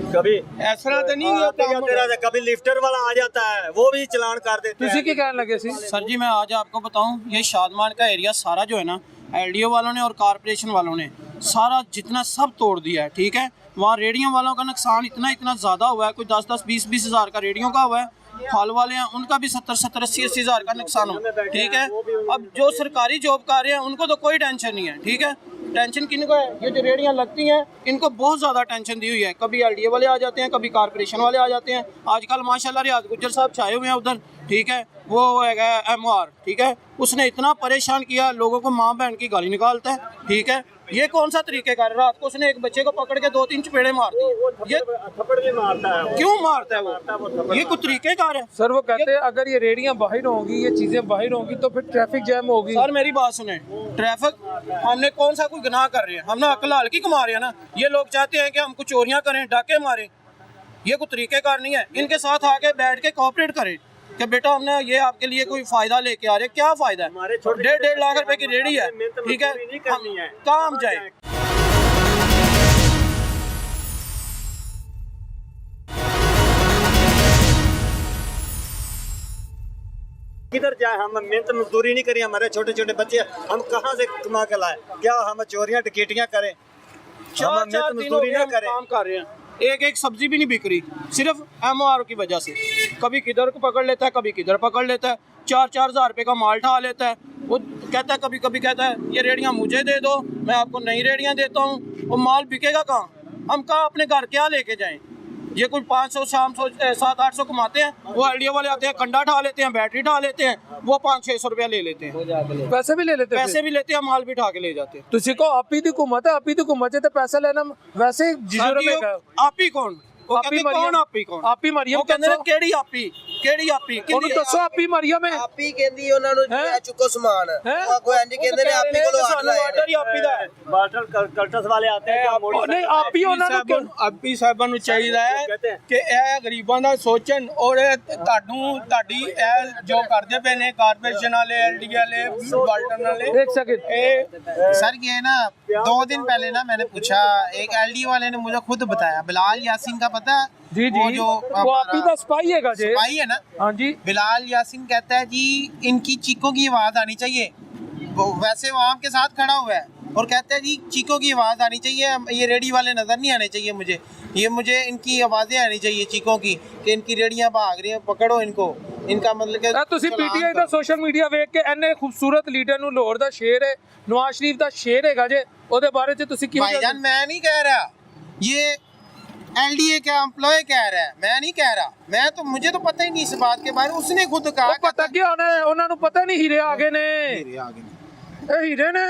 कभी इस तरह तो नहीं होता। कभी लिफ्टर वाला आ जाता है वो भी चलान कर देते हैं। की कहने लगे सी सर जी मैं आज आपको बताऊं, ये शादमान का एरिया सारा जो है ना, एलडीओ वालों ने और कारपोरेशन वालों ने सारा जितना सब तोड़ दिया है। ठीक है, वहाँ रेडियो वालों का नुकसान इतना ज़्यादा हुआ है, कोई 10-10, 20-20 हज़ार का रेडियो का हुआ है। फल वाले हैं उनका भी 70-70, 80-80 हज़ार का नुकसान हो। ठीक है, अब जो सरकारी जॉब कर रहे हैं उनको तो कोई टेंशन नहीं है। ठीक है, टेंशन किन को है? ये जो रेडियाँ लगती हैं इनको बहुत ज़्यादा टेंशन दी हुई है। कभी एलडीए वाले आ जाते हैं, कभी कारपोरेशन वाले आ जाते हैं। आजकल माशाल्लाह रियाज गुज्जर साहब छाए हुए हैं उधर। ठीक है, वो है MR। ठीक है, उसने इतना परेशान किया लोगों को, माँ बहन की गाली निकालता है। ठीक है, ये कौन सा तरीके का? रात को उसने एक बच्चे को पकड़ के 2-3 चपेड़े मार दिए। ये थप्पड़ भी मारता है। क्यों मारता है वो? ये कुछ तरीके कार है सर। वो कहते हैं अगर ये रेडियां बाहर होंगी, ये चीजें बाहर होंगी तो फिर ट्रैफिक जैम होगी। सर मेरी बात सुने, ट्रैफिक हमने कौन सा कोई गुनाह कर रहे हैं? हम ना अकल हल्की कमा रहे हैं ना। ये लोग चाहते हैं कि हम कुछ चोरियां करें, डाके मारें। ये कोई तरीकेकार नहीं है। इनके साथ आके बैठ के कोऑपरेट करें कि बेटा हमने ये आपके लिए कोई फायदा लेके आ रहे। क्या फायदा है? 1.5 लाख रुपए की रेडी है। ठीक है, कहाँ हम जाए? किधर जाए? हम मेहनत मजदूरी नहीं करी, हमारे छोटे छोटे बच्चे हम कहाँ से कमा के लाए? क्या हम चोरियां डकैतियां करें? हम मेहनत मजदूरी ना करें। काम कर रहे हैं, एक सब्जी भी नहीं बिक रही, सिर्फ MR की वजह से। कभी किधर को पकड़ लेता है, कभी किधर पकड़ लेता है। 4-4 हज़ार रुपये का माल ठा लेता है। वो कहता है, कभी कभी कहता है ये रेडियाँ मुझे दे दो, मैं आपको नई रेडियाँ देता हूँ। वो माल बिकेगा कहाँ? हम कहाँ अपने घर क्या लेके जाएं? ये कुछ 500, 700-800 कमाते हैं। वो एलडीओ वाले आते हैं, कंडा ठा लेते हैं, बैटरी ठा लेते हैं, वो 500-600 रुपया ले लेते हैं। पैसे भी ले लेते पैसे भी लेते हैं, माल भी ठा के ले जाते हैं। तुझे को आपी दी हुकूमत है, आपी दी हुकूमत है तो पैसा लेना वैसे आपी कौन? वो कहते कौन आपी कौन? आपी मरियम वो कहते हैं केड़ी आपी ਉਹਨੂੰ ਦੱਸੋ ਆਪੀ ਮਰੀਮ ਹੈ। ਆਪੀ ਕਹਿੰਦੀ ਉਹਨਾਂ ਨੂੰ ਲੈ ਚੁੱਕੋ ਸਮਾਨ। ਉਹ ਕੋਈ ਇੰਜ ਕਹਿੰਦੇ ਨੇ ਆਪੀ ਕੋਲੋਂ ਆਰਡਰ ਹੀ ਆਪੀ ਦਾ ਹੈ। वाटर कल्टस वाले आते हैं। ਨਹੀਂ ਆਪੀ ਉਹਨਾਂ ਨੂੰ ਕਿਉਂ? ਆਪੀ ਸਾਹਿਬਾਂ ਨੂੰ ਚਾਹੀਦਾ ਹੈ ਕਿ ਇਹ ਗਰੀਬਾਂ ਦਾ ਸੋਚਣ ਔਰ ਤੁਹਾਡੀ ਇਹ ਜੋ ਕਰਦੇ ਪਏ ਨੇ ਕਾਰਪੋਰੇਸ਼ਨ वाले, LD वाले, बाल्टन वाले। एक सेकंड सर ये ना 2 दिन पहले ना मैंने पूछा, एक LD वाले ने मुझे खुद बताया, बिलाल यासीन का पता है? जी वो जो वो आपी का सिपाही है जे सिपाही है ना। हाँ जी, बिलाल यासीन कहता है जी इनकी चीखों की आवाज आनी चाहिए। वो वैसे वो आम के साथ खड़ा हुआ है और कहता है जी चीखों की आवाज आनी चाहिए, ये रेडी वाले नजर नहीं आने चाहिए मुझे इनकी आवाजें आनी चाहिए चीखों की कि इनकी रेडियां भाग रही हैं, पकड़ो इनको। इनका मतलब कि ਤੁਸੀਂ ਪੀਟੀਆਈ ਦਾ ਸੋਸ਼ਲ ਮੀਡੀਆ ਵੇਖ ਕੇ ਇੰਨੇ ਖੂਬਸੂਰਤ ਲੀਡਰ ਨੂੰ ਲਾਹੌਰ ਦਾ ਸ਼ੇਰ ਹੈ, ਨਵਾਜ਼ ਸ਼ਰੀਫ ਦਾ ਸ਼ੇਰ ਹੈਗਾ ਜੇ, ਉਹਦੇ ਬਾਰੇ ਚ ਤੁਸੀਂ ਕੀ? भाईजान मैं नहीं कह रहा, ये LDA का एम्प्लॉय कह रहा है, मैं नहीं कह रहा। मैं तो मुझे तो पता ही नहीं इस बात के बारे में, उसने खुद कहा। ਪਤਾ ਕੀ ਉਹਨਾਂ ਨੂੰ ਪਤਾ ਨਹੀਂ ਹੀਰੇ ਆ ਗਏ ਨੇ। ਇਹ ਹੀਰੇ ਨੇ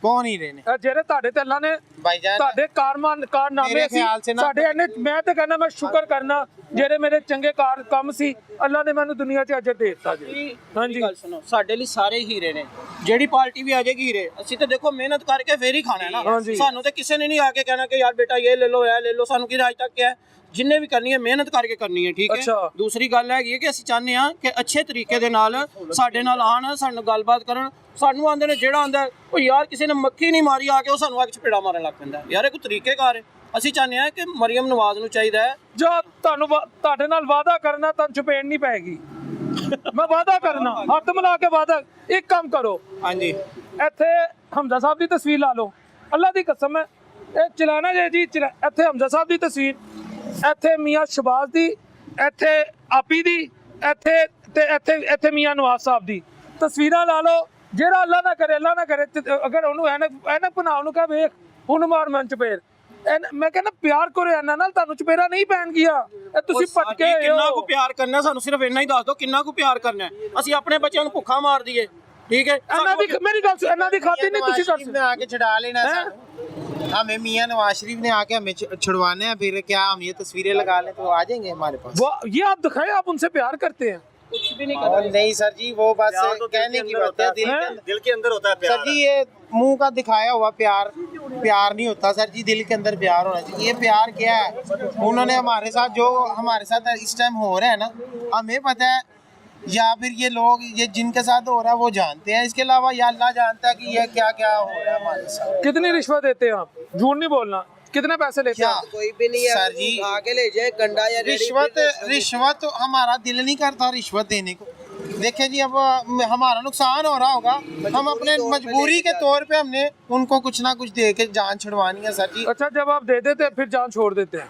कौन ही रहे ने ਜਿਹੜੇ ਤੁਹਾਡੇ ਤੇ ਅੱਲਾ ਨੇ भाईजान? ਤੁਹਾਡੇ ਕਾਰਨਾਮੇ ਸੀ ਸਾਡੇ ਇਹਨੇ। ਮੈਂ ਤਾਂ ਕਹਿੰਦਾ ਮੈਂ ਸ਼ੁਕਰ ਕਰਨਾ ਜਿਹੜੇ ਮੇਰੇ ਚੰਗੇ ਕੰਮ ਸੀ, ਅੱਲਾ ਨੇ ਮੈਨੂੰ ਦੁਨੀਆ 'ਚ ਅਜਰ ਦੇ ਦਿੱਤਾ ਜੀ। ਹਾਂਜੀ ਗੱਲ ਸੁਣੋ, ਸਾਡੇ ਲਈ ਸਾਰੇ ਹੀਰੇ ਨੇ। ਜਿਹੜੀ ਪਾਰਟੀ ਵੀ ਆ ਜਾਏਗੀ ਹੀਰੇ। ਅਸੀਂ ਤਾਂ ਦੇਖੋ ਮਿਹਨਤ ਕਰਕੇ ਫੇਰ ਹੀ ਖਾਣਾ ਹੈ ਨਾ। ਸਾਨੂੰ ਤੇ ਕਿਸੇ ਨੇ ਨਹੀਂ ਆ ਕੇ ਕਹਿਣਾ ਕਿ ਯਾਰ ਬੇਟਾ ਇਹ ਲੈ ਲਓ, ਇਹ ਲੈ ਲਓ। ਸਾਨੂੰ ਕੀ ਰਾਜ ਤੱਕ ਹੈ? ਜਿੰਨੇ ਵੀ ਕਰਨੀ ਹੈ ਮਿਹਨਤ ਕਰਕੇ ਕਰਨੀ ਹੈ। ਠੀਕ ਹੈ। ਦੂਸਰੀ ਗੱਲ ਹੈਗੀ ਹੈ ਕਿ ਅਸੀਂ ਚਾਹੁੰਦੇ ਹਾਂ ਕਿ ਅੱਛੇ ਤਰੀਕੇ ਦੇ ਨਾਲ ਸਾਡੇ ਨਾਲ ਆਣ, ਸਾਡੇ ਨਾਲ ਗੱਲਬਾਤ ਕਰਨ। ਸਾਨੂੰ ਆਂਦੇ ਨੇ ਜਿਹੜਾ ਆਂਦਾ ਉਹ ਯਾਰ ਕਿਸੇ ਨੇ ਮੱਖੀ ਨਹੀਂ ਮਾਰੀ ਆ ਕੇ ਉਹ ਸਾਨੂੰ ਆ ਕੇ ਚਪੇੜਾ ਮਾਰਨ ਲੱਗ ਪੈਂਦਾ। ਯਾਰ ਇਹ ਕੋਈ ਤਰੀਕੇਕਾਰ ਹੈ? ਅਸੀਂ ਚਾਹੁੰਦੇ ਹਾਂ ਕਿ ਮਰੀਮ ਨਵਾਜ਼ ਨੂੰ ਚਾਹੀਦਾ ਹੈ ਜੋ ਤੁਹਾਡੇ ਨਾਲ ਵਾਅਦਾ ਕਰਨਾ ਤਾਂ ਚਪੇੜ ਨਹੀਂ ਪਏਗੀ। ਮੈਂ ਵਾਅਦਾ ਕਰਨਾ, ਹੱਥ ਮਿਲਾ ਕੇ ਵਾਅਦਾ। ਇੱਕ ਕੰਮ ਕਰੋ, ਹਾਂਜੀ ਇੱਥੇ ਹਮਜ਼ਾ ਸਾਹਿਬ ਦੀ ਤਸਵੀਰ ਲਾ ਲਓ, ਅੱਲਾ ਦੀ ਕਸਮ ਹੈ ਇਹ ਚਲਾਣਾ ਜੀ। ਇੱਥੇ ਹਮਜ਼ਾ ਸਾਹਿਬ ਦੀ ਤਸਵੀਰ, ਇੱਥੇ ਮੀਆਂ ਸ਼ਬਾਜ਼ ਦੀ, ਇੱਥੇ ਆਪੀ ਦੀ, ਇੱਥੇ ਮੀਆਂ ਨਵਾਜ਼ ਸਾਹਿਬ ਦੀ ਤਸਵੀਰਾਂ ਲਾ ਲਓ। ਜਿਹੜਾ ਅੱਲਾ ਨਾ ਕਰੇ ਅਗਰ ਉਹਨੂੰ ਐਨਕ ਬਣਾ, ਉਹਨੂੰ ਕਹੇ ਵੇਖ ਉਹਨੂੰ ਮਾਰ ਮਨ ਚਪੇੜ। ਮੈਂ ਕਹਿੰਦਾ ਪਿਆਰ ਕਰੋ ਇਹਨਾਂ ਨਾਲ, ਤੁਹਾਨੂੰ ਚਪੇੜਾ ਨਹੀਂ ਪੈਣਗੀਆਂ। ਇਹ ਤੁਸੀਂ ਭਟਕੇ ਕਿੰਨਾ ਕੁ ਪਿਆਰ ਕਰਨਾ ਸਾਨੂੰ ਸਿਰਫ ਇੰਨਾ ਹੀ ਦੱਸ ਦਿਓ, ਕਿੰਨਾ ਕੁ ਪਿਆਰ ਕਰਨਾ? ਅਸੀਂ ਆਪਣੇ ਬੱਚਿਆਂ ਨੂੰ ਭੁੱਖਾ ਮਾਰ ਦਈਏ? ਠੀਕ है, मेरी गल ਇਹਨਾਂ ਦੀ ਖਾतिर नहीं तुसी कर ने आके छुड़ा लेना है। हमें मियां नवाज शरीफ ने आके हमें छुड़वाना है, फिर क्या हम ये तस्वीरें लगा लें तो आ जाएंगे हमारे पास? वो ये आप दिखाएं, आप उनसे प्यार करते हैं? कुछ भी नहीं करते। नहीं सर जी, वो बस कहने की बात है, दिल के अंदर होता है प्यार। सर जी ये मुंह का दिखाया हुआ प्यार नहीं होता सर जी, दिल के अंदर प्यार होना चाहिए। ये प्यार क्या है? उन्होंने हमारे साथ जो हमारे साथ इस टाइम हो रहा है ना, हमें पता है, या फिर ये लोग ये जिनके साथ हो रहा है वो जानते हैं। इसके अलावा या अल्लाह जानता है कि ये क्या क्या हो रहा है हमारे साथ। कितनी रिश्वत देते हैं आप? झूठ नहीं बोलना। कितने पैसे लेते क्या? हैं? कोई भी नहीं है, सर जी, उठा के ले जाए गंडा या रेडी रिश्वत पे ले जाए। रिश्वत हमारा दिल नहीं करता रिश्वत देने को। देखिए जी, अब हमारा नुकसान हो रहा होगा, हम अपने तौर पे मजबूरी लेके के तौर पे हमने उनको कुछ ना कुछ दे के जान छुड़वानी है सर जी। अच्छा, जब आप दे देते हैं फिर जान छोड़ देते हैं?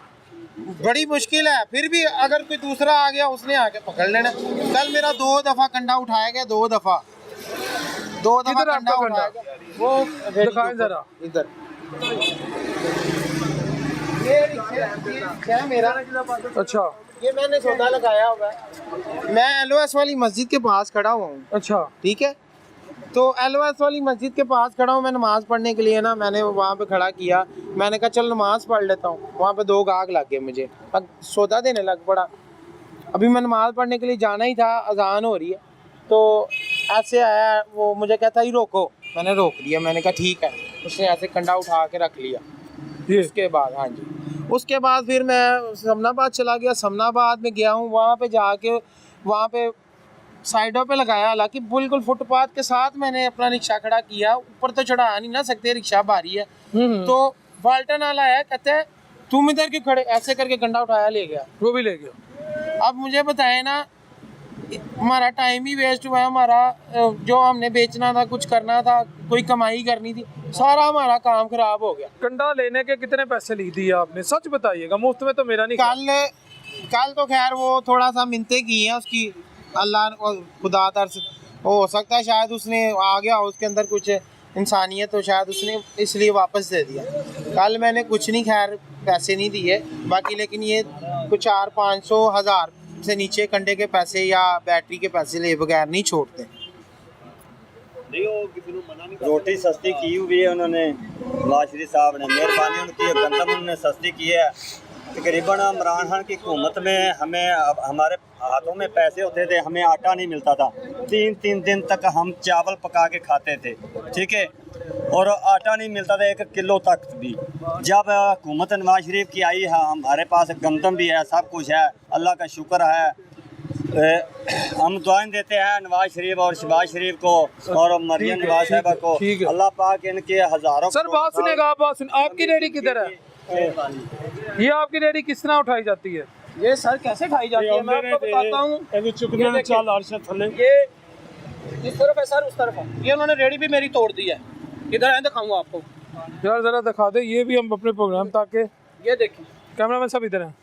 बड़ी मुश्किल है, फिर भी अगर कोई दूसरा आ गया उसने आके पकड़ लेना। कल मेरा 2 दफा कंडा उठाया गया, 2 दफा किधर कंडा आपका उठाया कंडा? गया। वो दिखाएं जरा। इधर ये रिक्शा है मेरा। अच्छा ये मैंने सौदा लगाया हुआ है। मैं LOS वाली मस्जिद के पास खड़ा हुआ हूँ, अच्छा ठीक है। तो LOS वाली मस्जिद के पास खड़ा हूँ मैं नमाज़ पढ़ने के लिए ना। मैंने वहाँ पे खड़ा किया, मैंने कहा चल नमाज़ पढ़ लेता हूँ। वहाँ पे 2 गाहक लग गए मुझे, अब सौदा देने लग पड़ा। अभी मैं नमाज़ पढ़ने के लिए जाना ही था, अजान हो रही है, तो ऐसे आया वो, मुझे कहता ही रोको। मैंने रोक दिया, मैंने कहा ठीक है। उसने ऐसे कंडा उठा के रख लिया। उसके बाद हाँ जी, उसके बाद फिर मैं समनाबाद चला गया। समनाबाद में गया हूँ, वहाँ पे जाके वहाँ पे साइडों पे लगाया, हालांकि बिल्कुल फुटपाथ के साथ मैंने अपना रिक्शा खड़ा किया। ऊपर तो चढ़ा नहीं ना सकते, रिक्शा भारी है। तो बाल्टन वाला है, कहते हैं तुम इधर क्यों खड़े, ऐसे करके गंडा उठाया ले गया। वो भी ले गया। अब मुझे बताए ना, हमारा टाइम ही वेस्ट हुआ है। हमारा जो हमने बेचना था, कुछ करना था, कोई कमाई करनी थी, सारा हमारा काम खराब हो गया। कंडा लेने के कितने पैसे ली दिए आपने? सच बताइएगा, मुफ्त में तो मेरा नहीं। कल तो खैर वो थोड़ा सा मिन्नतें की हैं उसकी, अल्लाह खुदा तरस, वो हो सकता है शायद उसने आ गया उसके अंदर कुछ इंसानियत, तो शायद उसने इसलिए वापस दे दिया। कल मैंने कुछ नहीं खैर पैसे नहीं दिए बाकी, लेकिन ये कुछ 400-500 हज़ार से नीचे कंडे के पैसे या बैटरी के पैसे ले बगैर नहीं छोड़ते। रोटी सस्ती की हुई है उन्होंने, नवाज शरीफ साहब ने, मेहरबानी उनकी है, गंदम उन्होंने सस्ती की है। तकरीबन इमरान खान की हुकूमत में हमें हमारे हाथों में पैसे होते थे, हमें आटा नहीं मिलता था। 3-3 दिन तक हम चावल पका के खाते थे, ठीक है, और आटा नहीं मिलता था 1 किलो तक भी। जब हुकूमत नवाज शरीफ की आई है, हमारे पास गंदम भी है, सब कुछ है, अल्लाह का शुक्र है। हम दुआएं देते हैं नवाज शरीफ और शहबाज शरीफ को और मरियम नवाज साहिबा को, अल्लाह पाक इनके हज़ारों। सर बात सुनेगा आप, बात सुन। आपकी रेडी किधर है? ये आपकी रेडी किस तरह उठाई जाती है? ये सर कैसे खाई जाती है मैं आपको बताता हूँ। ये इस तरफ है सर, उस तरफ है। ये उन्होंने रेडी भी मेरी तोड़ दी है। इधर आए दिखाऊंगा आपको। यार जरा दिखा दे, ये भी हम अपने प्रोग्राम ताकि। ये देखिए कैमरामैन सब इधर हैं।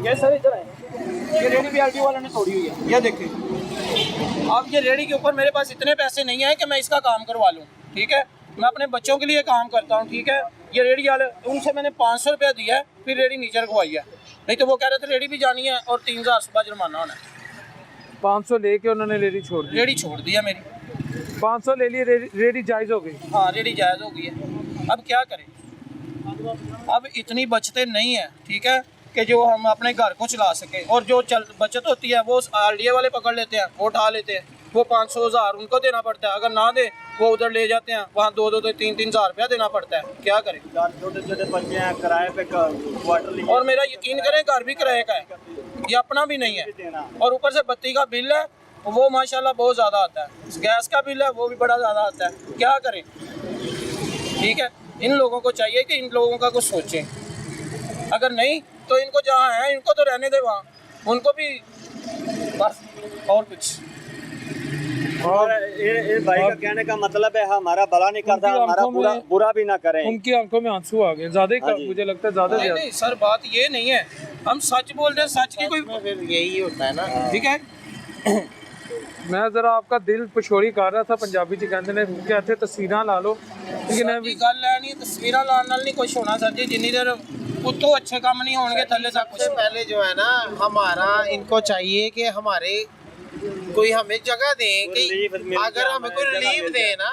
ये सर इधर है, ये रेडी भी LDO वालों ने तोड़ी हुई है। ये देखिए, अब ये रेडी के ऊपर मेरे पास इतने पैसे नहीं है कि मैं इसका काम करवा लूँ, ठीक है। मैं अपने बच्चों के लिए काम करता हूँ, ठीक है। ये रेडी वाले, उनसे मैंने 500 रुपया दिया है, फिर रेडी नीचे रखवाई है। नहीं तो वो कह रहे थे रेडी भी जानी है और 3000 सुबह जुर्माना होना है। 500 लेके उन्होंने रेडी छोड़ दी। रेडी छोड़ दी है मेरी। 500 ले लिए, रेडी जायज़ हो गई। हाँ, रेडी जायज़ हो गई है। अब क्या करें, अब इतनी बचतें नहीं है, ठीक है, कि जो हम अपने घर को चला सके। और जो बचत होती है वो RDA वाले पकड़ लेते हैं, वो उठा लेते हैं। वो 500,000 उनको देना पड़ता है, अगर ना दे वो उधर ले जाते हैं, वहाँ 2-3 हज़ार रुपया देना पड़ता है। क्या करें, छोटे-छोटे बच्चे हैं, किराए पे क्वार्टर। और मेरा यकीन करें घर भी किराए का है, ये अपना भी नहीं है। और ऊपर से बत्ती का बिल है, वो माशाल्लाह बहुत ज़्यादा आता है। गैस का बिल है, वो भी बड़ा ज़्यादा आता है। क्या करें, ठीक है। इन लोगों को चाहिए कि इन लोगों का कुछ सोचें। अगर नहीं तो इनको जहाँ है इनको तो रहने दे वहाँ, उनको भी बस, और कुछ। और ये भाई का कहने का मतलब है हमारा भला नहीं करता, हमारा बुरा भी ना करें। उनकी आंखों में आंसू आ गए ज़्यादा, मुझे लगता है ज़्यादा। नहीं सर, बात ये नहीं है, हम सच बोल रहे हैं, सच की कोई फिर यही होता है ना, ठीक है। मैं जरा आपका दिल पिछोड़ी कर रहा था, पंजाबी च कहते ने कहते तस्वीरां ला लो, लेकिन सर जी गल है नहीं, तस्वीरां लाने नाल नहीं कुछ होना सर जी। जिन्नी देर उत्तों अच्छे काम नहीं होंगे थल्ले सब कुछ। सबसे पहले जो है ना, हमारा इनको चाहिए कि हमारे कोई हमें जगह दें कि अगर हमें कोई रिलीफ दे ना।